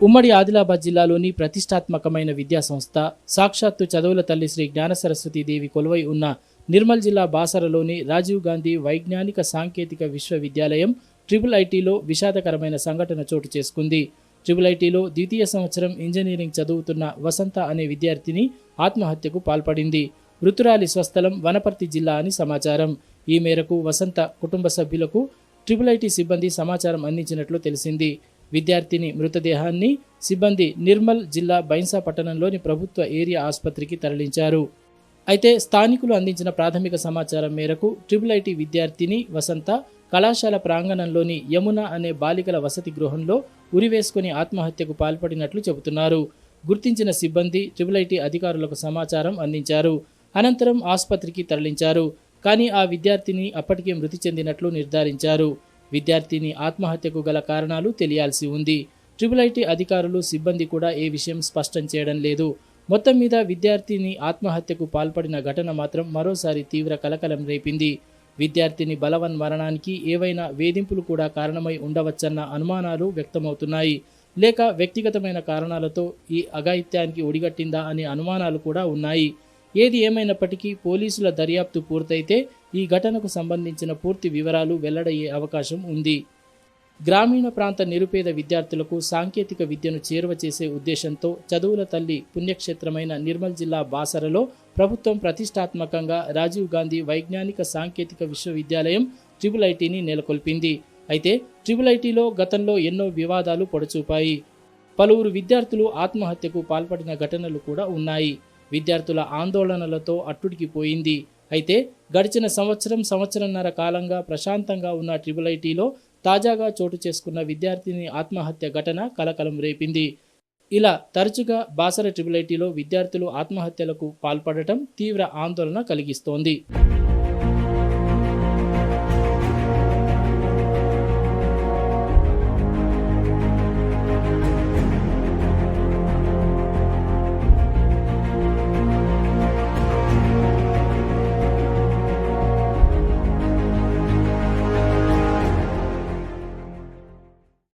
ఉమ్మడి ఆదిలాబాద్ జిల్లాలోని ప్రతిష్టాత్మకమైన విద్యాసంస్థ సాక్షాత్తు చదువుల తల్లి శ్రీ జ్ఞానసరస్వతీదేవి కొలువై ఉన్న నిర్మల్ జిల్లా బాసరలోని రాజీవ్ గాంధీ వైజ్ఞానిక సాంకేతిక విశ్వవిద్యాలయం ఐఐటిలో విషాదకరమైన సంఘటన చోటు చేసుకుంది. ఐఐటిలో ద్వితీయ సంవత్సరం ఇంజనీరింగ్ చదువుతున్న వసంత అనే విద్యార్థిని ఆత్మహత్యకు పాల్పడింది. మృతురాలి స్వస్థలం వనపర్తి జిల్లా అని సమాచారం. ఈ మేరకు వసంత కుటుంబ సభ్యులకు ఐఐటి సిబ్బంది సమాచారం అందించినట్లు తెలిసింది. విద్యార్థిని మృతదేహాన్ని సిబ్బంది నిర్మల్ జిల్లా బైన్సా పట్టణంలోని ప్రభుత్వ ఏరియా ఆసుపత్రికి తరలించారు. అయితే స్థానికులు అందించిన ప్రాథమిక సమాచారం మేరకు ఐఐటి విద్యార్థిని వసంత కళాశాల ప్రాంగణంలోని యమున అనే బాలికల వసతి గృహంలో ఉరివేసుకుని ఆత్మహత్యకు పాల్పడినట్లు చెబుతున్నారు. గుర్తించిన సిబ్బంది ఐఐటి అధికారులకు సమాచారం అందించారు. అనంతరం ఆసుపత్రికి తరలించారు. కానీ ఆ విద్యార్థిని అప్పటికే మృతి చెందినట్లు నిర్ధారించారు. విద్యార్థిని ఆత్మహత్యకు గల కారణాలు తెలియాల్సి ఉంది. ఐఐటి అధికారులు సిబ్బంది కూడా ఏ విషయం స్పష్టం చేయడం లేదు. మొత్తం మీద విద్యార్థిని ఆత్మహత్యకు పాల్పడిన ఘటన మాత్రం మరోసారి తీవ్ర కలకలం రేపింది. విద్యార్థిని బలవన్మరణానికి ఏవైనా వేధింపులు కూడా కారణమై ఉండవచ్చన్న అనుమానాలు వ్యక్తమవుతున్నాయి. లేక వ్యక్తిగతమైన కారణాలతో ఈ అఘాయిత్యానికి ఒడిగట్టిందా అనే అనుమానాలు కూడా ఉన్నాయి. ఏది ఏమైనప్పటికీ పోలీసుల దర్యాప్తు పూర్తయితే ఈ ఘటనకు సంబంధించిన పూర్తి వివరాలు వెల్లడయ్యే అవకాశం ఉంది. గ్రామీణ ప్రాంత నిరుపేద విద్యార్థులకు సాంకేతిక విద్యను చేరువ చేసే ఉద్దేశంతో చదువుల తల్లి పుణ్యక్షేత్రమైన నిర్మల్ జిల్లా బాసరలో ప్రభుత్వం ప్రతిష్టాత్మకంగా రాజీవ్ గాంధీ వైజ్ఞానిక సాంకేతిక విశ్వవిద్యాలయం ఐఐటిని నెలకొల్పింది. అయితే ఐఐటిలో గతంలో ఎన్నో వివాదాలు పొడచూపాయి. పలువురు విద్యార్థులు ఆత్మహత్యకు పాల్పడిన ఘటనలు కూడా ఉన్నాయి. విద్యార్థుల ఆందోళనలతో అట్టుడికిపోయింది. అయితే గడిచిన సంవత్సరంన్నర కాలంగా ప్రశాంతంగా ఉన్న ఐఐటిలో తాజాగా చోటు చేసుకున్న విద్యార్థిని ఆత్మహత్య ఘటన కలకలం రేపింది. ఇలా తరచుగా బాసర ఐఐటిలో విద్యార్థులు ఆత్మహత్యలకు పాల్పడటం తీవ్ర ఆందోళన కలిగిస్తోంది.